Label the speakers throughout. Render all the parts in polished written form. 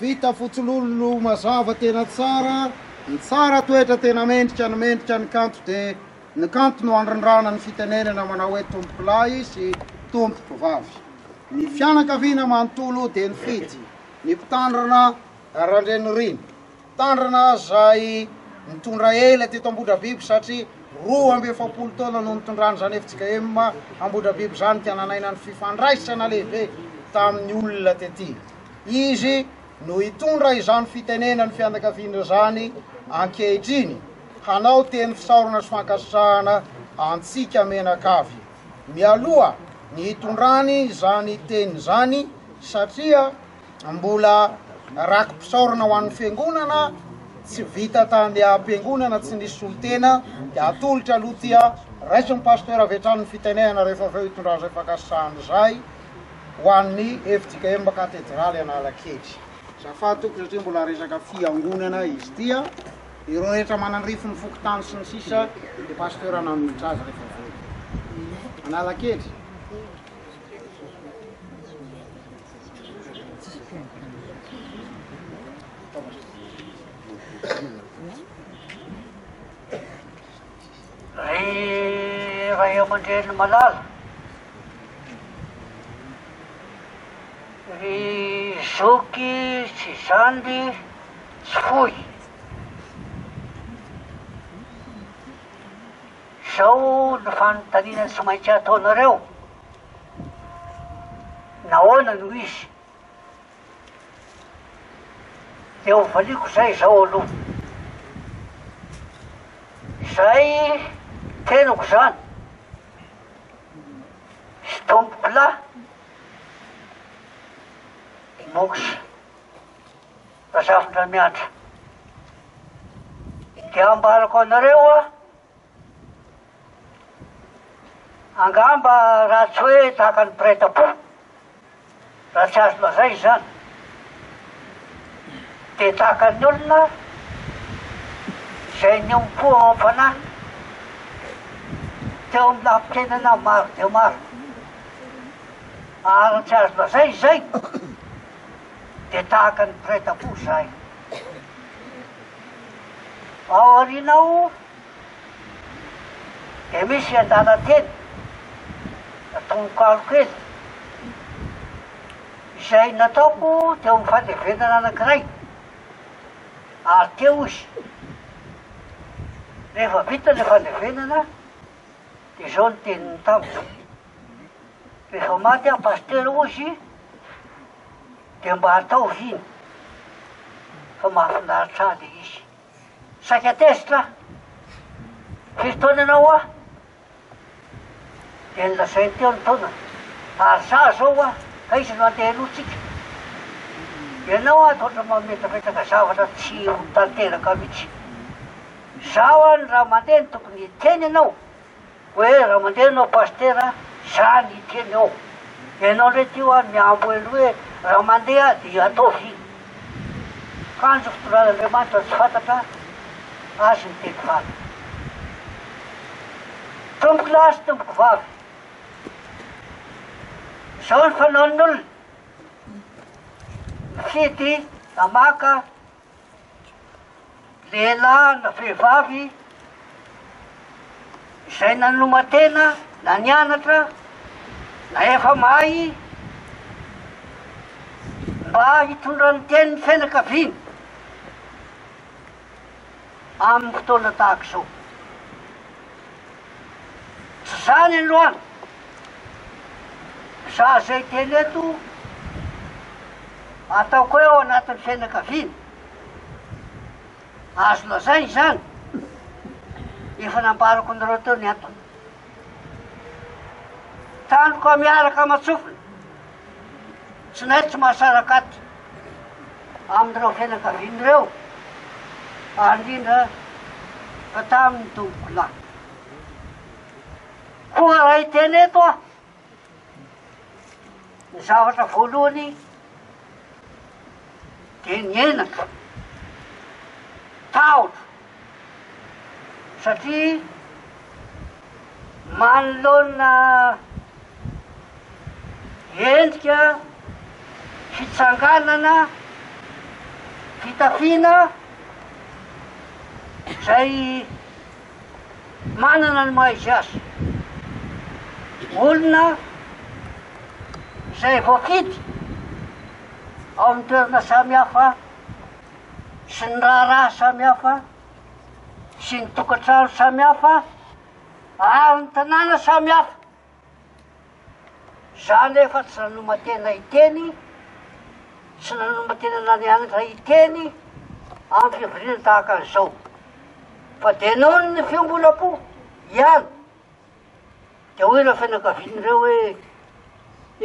Speaker 1: Vita futsululu mazava tena tsara toetra tena mendrika ny kanto de ny kanto no andrandrana ny fitenenana manao hoe tompokolay sy tompokovavy. Ny fianakaviana manontolo de ny fity, ny mpitandrana randreniriny, mpitandrana zay mitondra ela teto Ambodrabiby satria 12 taona no nitondrany zany efitsika ema Ambodrabiby zany tiananaina ny fifandraisana lehibe tamin'ny olona tety. Izy no hitondra izany fitenenany fianakaviana zany ankehitriny hanao teny fisaorana sy fankasitrahana antsika menakavy. Mialoha ny hitondrany zany teny zany satria mbola raky mpisaorana ho an'ny fiangonana tsy vita tany am-piangonana tsy nisy solotena de atolotra aloha tia raisy ny pasteur avetrany ny fitenenana rehefa aveo hitondra zay fankasitrahana zay ho an'ny efitsika ema katedraly Analakely. Zafatoko satria mbola resaka fiangonana izy tia, ireo rehetra manandrifo ny fokotany sy ny sisa de pasteur anamitra azy rehefa aveo. Analakely.
Speaker 2: Ray aman-dreny malala ry zoky sy zandy tsy foy zao ny fanontaniana tsy maintsy ataonareo nahoana no izy de ho valiko zay zao aloha zay tenako zany sy tompoko lahy moksy Razafindra miatra de ambarako anareo angamba raha tsy hoe tahaka ny preta-po raha tsy azo lazay zany de tahaka ny olona zay niompo am-panahy teo amin'ny lampitenana maro de maro ary tsy azo lazay zay de tahaka ny preta-po zay. Ao arinao de misy andala teny atonkalo kely izay nataoko teo amin'ny fandevenana anankiray ary teo izy rehefa vita le fandevenana de zao ny teniny tamiko rehefa maty a pasteur ozy de mba atao viny fa mahafinaritra le izy saky atesitra firy taona ianao de nilazainy teo ny taona ary za zao ka izy no andeha alohatsika ianao ataotra mametrapetraka zavatra tsy ho tanteraka mihitsy zaho ny raha mandeha ny tokony hiteny ianao hoe raha mandeha anao pasteur zany hiteny ao ianao ndray tio miambo elo hoe raha mandeha de atao viny kanjo fotoran'Andriamanitra tsy fantatra azy ny teny vavy tomboko lahy sy tomboko vavy zao ny fanaon'olona mifidy amaka lehilahy na vehivavy izay nanomatena na nianatra na efa mahay mba hitondra ny tenin'ny fianakaviany amin'ny fotoana tahaka izao. Tsy zany androany za zay teny eto ataoko eo anatin'ny fianakaviana azo lazainy zany efa nambarako anareo teo ny antony. Tanoko miaraka amatsofina tsy nay tsy mahasarakaty amin'ireo fianakavian'ireo indrindra fa tamin'ny tompoko lahy. Koa raha hiteny eto aho ny zavatra voalohany dia ny enaka tahotra satria manoloana endrika fitsanganana fitafiana zay manana ny maizy azy. Olona zay voafidy ao amin'ny toerana samihafa sy ny raharaha samihafa sy ny tokantrano samihafa ary ny tanàna samihafa. Zany efa tsy nanomatena hiteny tsy nanomatena nanianatra hiteny amin'ny fivoriana tahaka an'izao fa de noho ny fiombolam-po ihany dia hoy ireo fianakavian'ireo hoe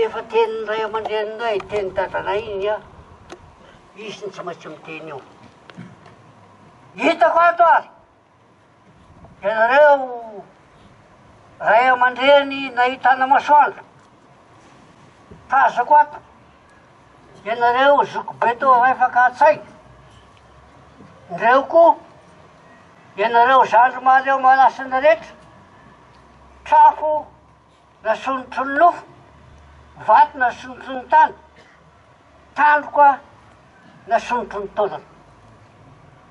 Speaker 2: efa tenin'ny ray aman-dreninay teny dadana iny a izy ny tsy maintsy miteny eo. Hitako ato ary ianareo ray aman-dreny nahitana masoandro tazako ato ianareo zokibeto afaka an-tsaina ndreo koa ianareo zandromareo manasana rehetra trafo nasonotro ny nofo vato nasonotro ny tany tandroka nasonotro ny taolana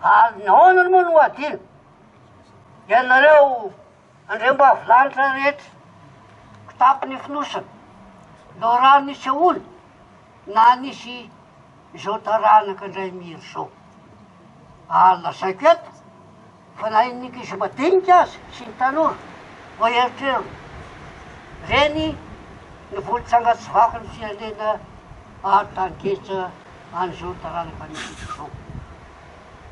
Speaker 2: ary nahoanany moa no hoadino ianareo andrem-bavilanitra rehetra kitapony finosana no raha nisy olo na nisy zao taranaka indray miry zao ary lazaiko eto fa na innika izy madinika azy sy ny tanora vo eritrerona reny ny volotsangatsy vaky ny fialena ary tangetra an'izao taranaka misy zao.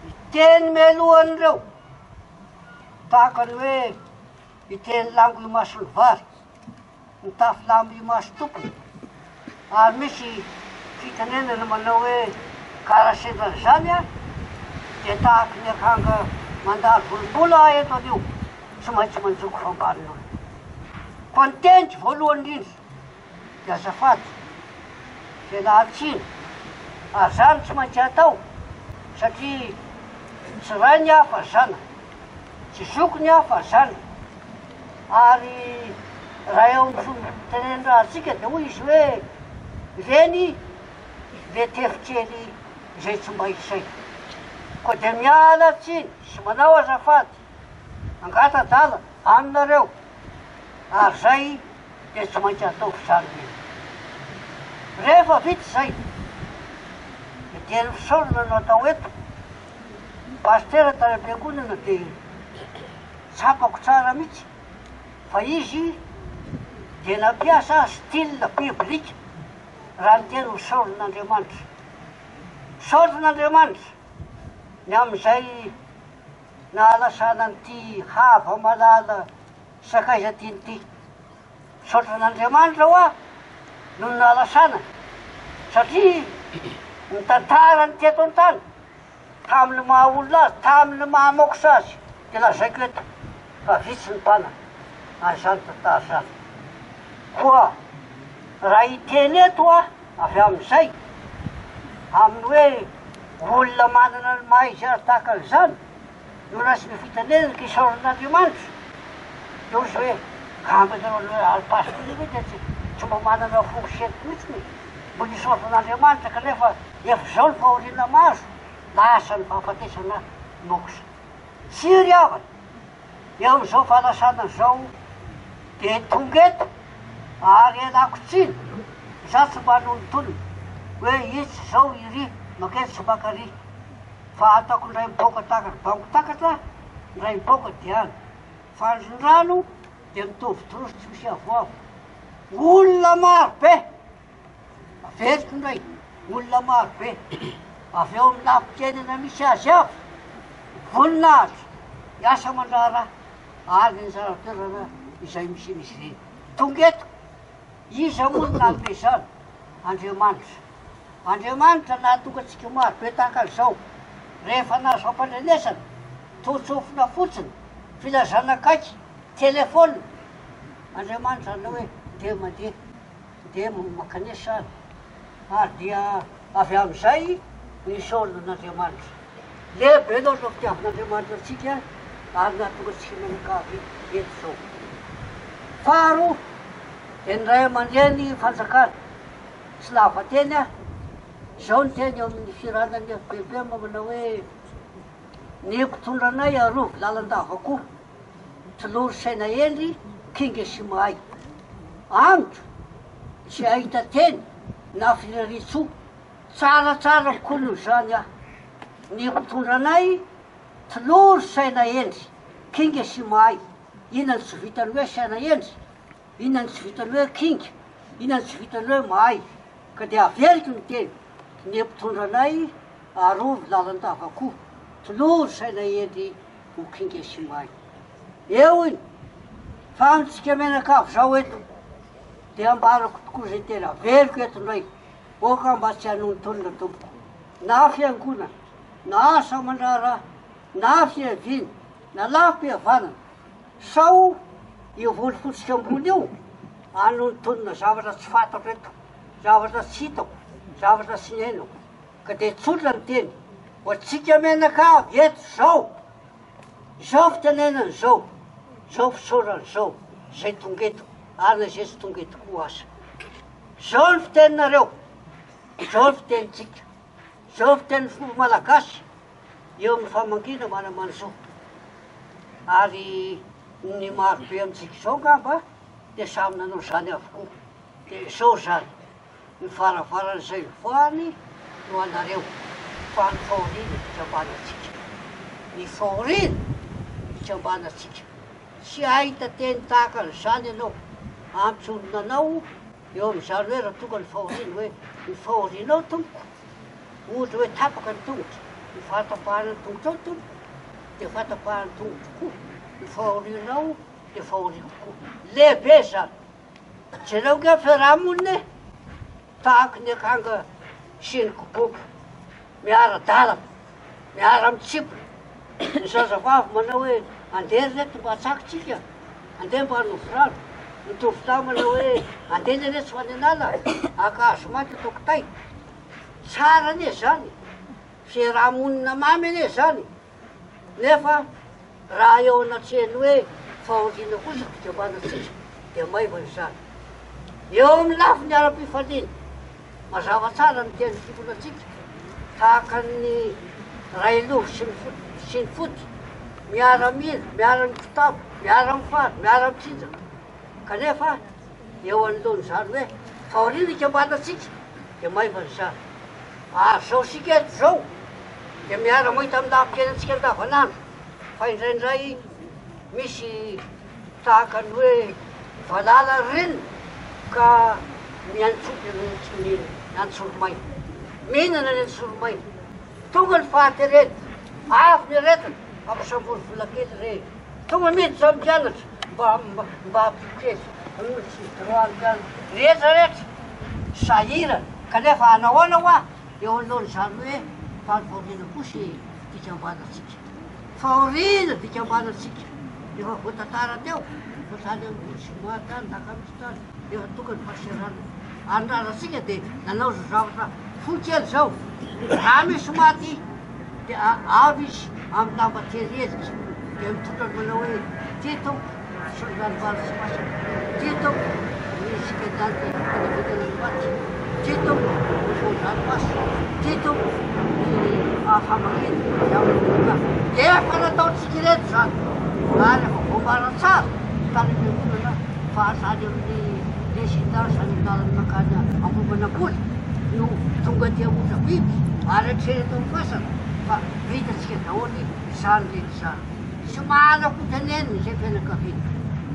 Speaker 2: Iteny mialohan'ireo tahaka ny hoe iteny lango imaso ny vary mitafy lambo imaso tompony ary misy fitanenana manao hoe karasedany zany a dia tahaky ny akanga mandalo volombola eto anio tsy maintsy manjoko fambanin'olo. Fa ny tenitry voalohany indrindra dia azafady fialatsiny ary zany tsy maintsy atao satria tsy ray ny hafa zana tsy zoko ny hafa zana ary raha eo amin'ny fomba teneniraha atsika dia hoy izy hoe reny le tefitsely zay tsy mba hisaina koa dia miala tsiny sy manao azafady angatadala aminareo ary zay dia tsy maintsy atao fisariny. Rehefa vita zay dia ny fisaorana no atao eto pastera tany am-piangonana dia tsapako tsara mihitsy fa izy dia nampiasa style biblika raha ny teny fisaoran'Andriamanitra. Fisaoran'Andriamanitra ny amin'izay nahalasana nyity hava malala sakaiza tiany ty. Fisaoran'Andriamanitra ho aho no nahalasana satria ny tantara ny teto an-tany tamin'ny maha olona azy tamin'ny maha mokosa azy dia lazaiko eto fa vitsy ny mpana an'izany tantara zany. Koa raha hiteny eto a avy amin'izay amin'ny hoe olona manana ny maizy azy tahaka an'izany no rasy ny fitanenana ka isaoran'Andriamanitra dia ozy hoe gambanareo alipasitiny dia tsy mba manana fourchette mihitsiny mbo nisaoran'Andriamanitra kanefa efa zao ny fahoriana mazo lasa ny fahafatesana mokosa. Tsy ry avana eo amin'izao fahalasana zao dia tonga eto ary ialako tsiny za tsy mba nonotolona hoe izy zao iry makety tsy makary fa ataoko ndray miboaka bango takatra ndray miboaka dia any fa ny rano dia mitovy toroso tsy misy avoavo olona maro be averiko ndray olona maro be avy eo amin'ny lafin-kenana misy azy avy voninahitra hiasa mandrara ary ny zara-toerana izay misy izy reny tonga eto iza monina ame zany Andriamanitra nahatonga antsika maro be tahaka an'izao rehefa nazo ampandrenesana totsofina fotsiny filazana akaiky telefôna Andriamanitra na hoe de mandeha de makanesana ary dia avy amin'izay nisy olona n'Andriamanitra lehibe loatra fitiavan'Andriamanitra atsika ary nahatonga antsika menakavy eto zao faharoa de ny ray aman-dreny fanjakana tsy lava teny a zao ny teny eo amin'ny firanany FPP mamana hoe ny mpitondra anay arovy lalandavakoa tolory saina endry kinga sy mahay antro tsy ahita teny na firaritsoa tsaratsara kono zany ah ny mpitondra anay tolory saina endry kinga sy mahay inany tsy vitany hoe saina endry inany tsy vitany hoe kinga inany tsy vitany hoe mahay ka dia averiky ny teny ny mpitondra anay arovy lalandavakoa tolory saina endry ho kinga sy mahay eo iny fa amintsika menakavy zao eto dia ambarako tokoa zay tena averiko eto ndray oka mba tsy hanontonina tompoko na fiangonana na asa mandrara na fiavina na lafim-pihavanana sao io voly fotsika ambony io hanontonina zavatra tsy fantako eto zavatra tsy hitako zavatra tsy nenako ka dia tsotra ny teny ho atsika menakavy eto zao fitenenany zao fisaorany zao zay tongeto ary na zay tsy tongeto koa asa zao ny fiteninareo zao ny fitenitsika zao fiteniny fomba malagasy eo amin'ny famangina manamano zao ary ny marobe amintsika zao ngamba dia samy nanao zany avokoa dia zao zany ny varavaran'izay voany no anareo fa ny fahoriana fitambanatsika ny fahoriana fitambanatsika tsy ahita teny tahaka an'izany ianao ampitsondronanao eo amin'izany hoe raha tonga ny fahoriana hoe ny fahorianao tompoko ohatra hoe tapaka ny tongotra ny fahatapahana ny tongotra ao tompoko dia fahatapahana ny tongotra koa ny fahorianao dia fahoriana koa lehibe zany jereo nge fiarahamonina tahaka ny akanga sy ny koboka miara-dalana miara-mitsipona ny zazavavy manao hoe andeha reto mba atsakitsika andeha mba hanofy rano ny tovolahy manao hoe andeha ny reto ho any anala akazo maty ataoko tay tsara ane zany fiarahamonina mamy ane zany nefa raha eo anatreny hoe fahoriana kosa fitambanatsika dia maivany zany eo amin'ny lafiny ara-pifaliana mazava tsara ny teny fiponatsika tahaka ny railovy sy ny fody miara-mila miara-mikitabo miara-mifary miara-mitsinjaka kanefa eo anoloany zany hoe fahoriana ikambanatsika dia maivany zany ary zao sika eto zao dia miara mahita amin'ny lafin-kenatsika andavanandro fa indraindray misy tahaka ny hoe valala renina ka miantsoromaina mihinana ny antsoromaina tonga ny fahaterety avy ny aretiny ampisambory volakely re tonga miditra zao mpianatra mba ampikely droany rehetrarehetra sahirana kanefa anahoana hoa eo alohany zany hoe fahoriana kosy dikambanatsika fahoriana dikambanatsika efa voatantara teo fa zany amin'ny simoaty any nakamisy tany efa tonga ny fahaserana andraratsika dia nanao zao zavatra fokely zao raha misy maty dia avy izy amin'ny lamba tereziky dia mitondra manao hoe ty tompo sondrany valo sy masaka ty tompo misy kedany vitana ny maty ty tompo fondrany masy ty tompo famanina efa nataotsika reto zany ary efa vombara tsara tany mivolana fa zany amin'ny residence any amin'ny lalany makany ambombana boly no tonga dia ohatra biby ary atrereto amin'ny fasana fa vitantsika daholo izany reny izany somala kotaneniny zay fianakaviana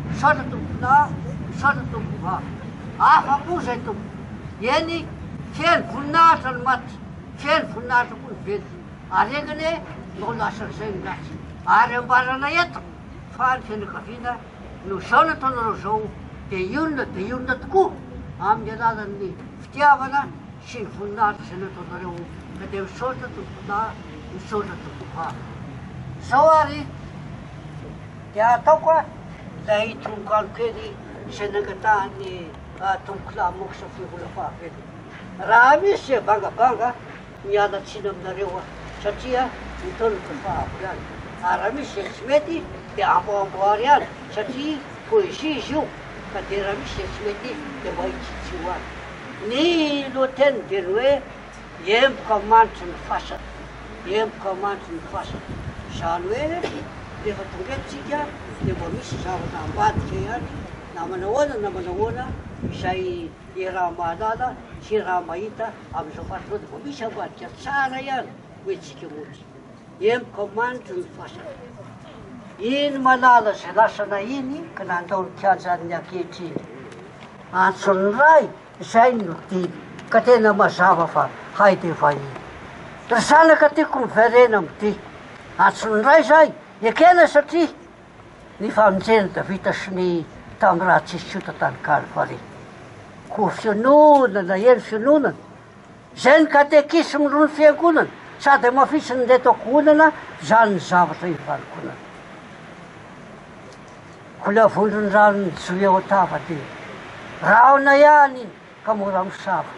Speaker 2: misaotra tomponà misaotra tompovavy afa-po zay tompo eny feno voninahitra ny maty feno voninahitra koa ny velo ary engane no lasan'izay ny latsy ary ambarana eto fa ny fianakaviana no zao nataonareo zao dia ionona tokoa amin'ny alalan'ny fitiavana sy ny voninahitra zay nataonareo ka dia misaotra tomponà misaotra tompovavy zao ary dia ataoko a lay tongano kely izay nangatahany tombokolà mokisa fivola fahavelo raha misy bangabanga mialatsina aminareo a satria mitonoko fahavo ihany ary raha misy zay tsy mety dia amboamboary ihany satria poesia izy io ka dia raha misy zay tsy mety dia mba hitsitsio any ny lohateny dia ny hoe emboka manitry ny fasana emboka manitry ny fasana zany hoe rehefa tonga etsika dia mba misy zavatra ambadika ihany na manahoana izay raha mahalala sy raha mahita amin'izao fasana dia mba misy ambadika tsara ihany hoentsika motsy emboka manitry ny fasana iny malala zay lasana iny ka nandao ny kianjan'ny ankehitriny antsony ray zay no diny ka tena mazava fa hay dia vahiny ry zanaka tiako miverena amity antsony ray zay ekena satria ny famonjena da vita sy ny tamin'ny raha tsisy tsota tany kalvaria ko fiononana eny fiononana zay ny katekisy miroa ny fiangonana sady mafisy ny letako onana zany ny zavatra ivalikonana ko le avondrony rano ny joy ao atava dia raona ihany iny ka mora misava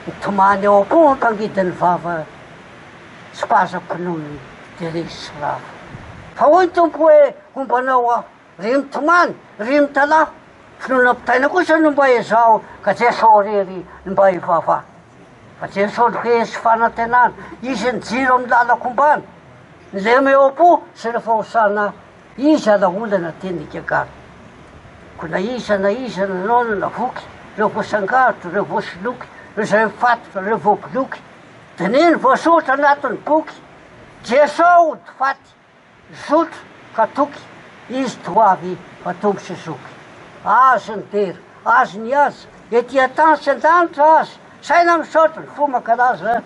Speaker 2: nitomany ao koa ampangidiny vava tsy pahazam-ponony dia resy rava fa hoy ny tompo hoe hombanao aho ry mitomany ry mitalaho finoana mpitaina kosa no mba ezao ka jesao rery mba hivava fa jesao loke sy fanantenana izy ny jiro amin'ny lalako ombany ny lemy eo po sy rehefa hosana izy alaolana tenikagary ko na iza nanao na voky reo voasangarotra reo voasoloky reo zay mifatotra reo voaboloky dia niny voasotra anatin'ny boky jesao to faty zotra ka toky izy to avy fa tombo sy zoky azy ny dery azy ny aza etỳ tany sy an-danitra azy saina misaotra ny fo mankalaza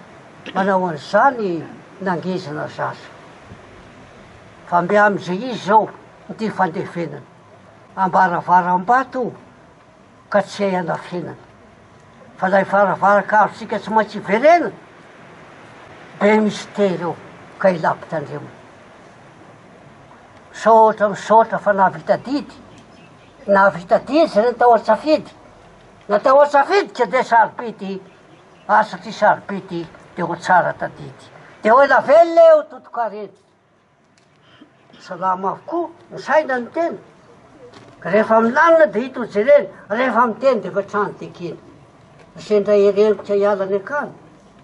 Speaker 2: manao an'izany nangizana zaza fa mbe am'izay izy zao ny fandefenana ambaravaram-bato ka tsy hay anafenana fa lay varavaran-karotsika tsy maintsy verenana be misy tery eo ka ilapitandremo misaotra fa nahavita didy zay natao atsafidy natao atsafidy tsy dia sarobidy satria sarobidy dia ho tsara tadidy dia hoe lavelona eo totokareny salama avokoa ny saina ny tena ka rehefa milanina dia hita ho jereny rehefa miteny dia efa trano dekena asendra erengotra hialany akany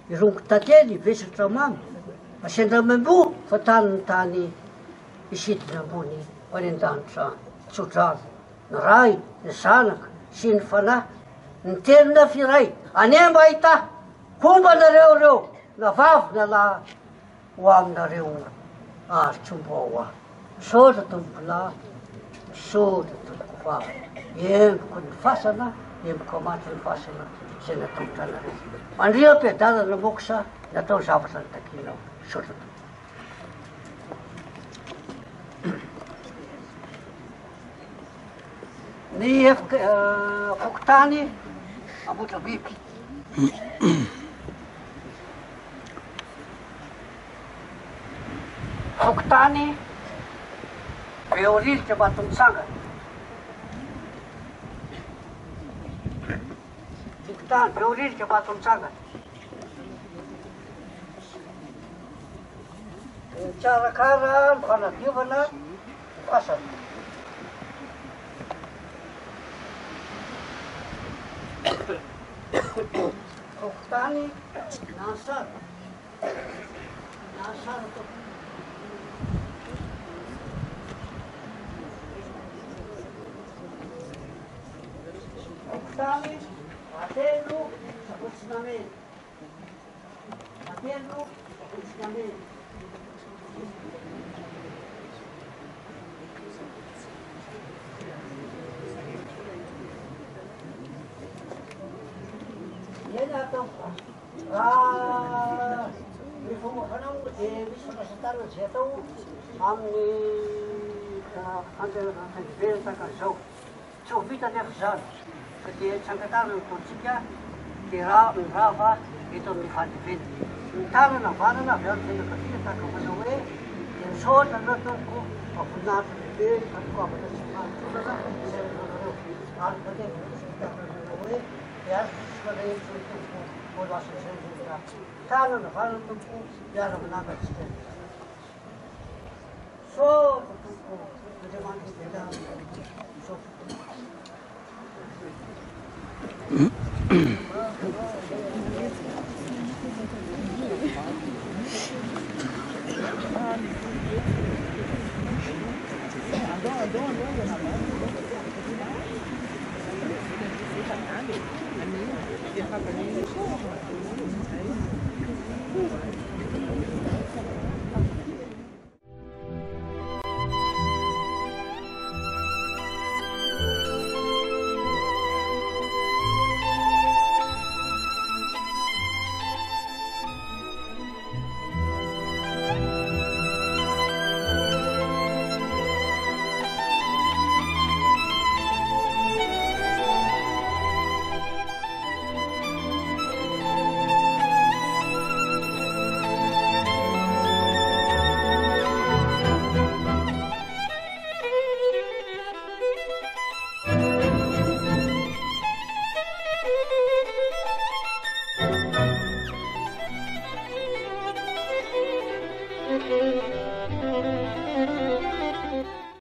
Speaker 2: irongo tately vesatra mamy asendra membo fa tany ny tany isidina ambony ho any an-danitra tsodrano ny ray ny zanaka sy ny fanahy ny telona firay anemba ahita fomba nareo reo na vavy na lahy ho aminareo arytsombo ao aho misaotra tombokolà misaotra tombokovavy emboko ny fasana emboko amaty ny fasana zay nataotra anareo mandria ampiadalana mokosa natao zavatra ny takinao misaotra tombo ny fokotany ambotra biby fokotany be orilika matomitsanga fokotany be orilika matomitsanga mikarakara ny fanadiovana fasana fokotany nasara fokotany atelo ensinamento. Paterno ensinamento. Yan atau reforma kanang bisa kasatan siya to ang ang benta ka so vita de khazan kaya sangkatan to sikya tira rafa ito ni khatifin tama na para na yan din kasi ta ka manoe yan so na to ko apna de kan ko apna sa to na ang kate ta ka manoe yan kaya ito ko wala sa sa tama na para to ko yan na na ka so ko de man de so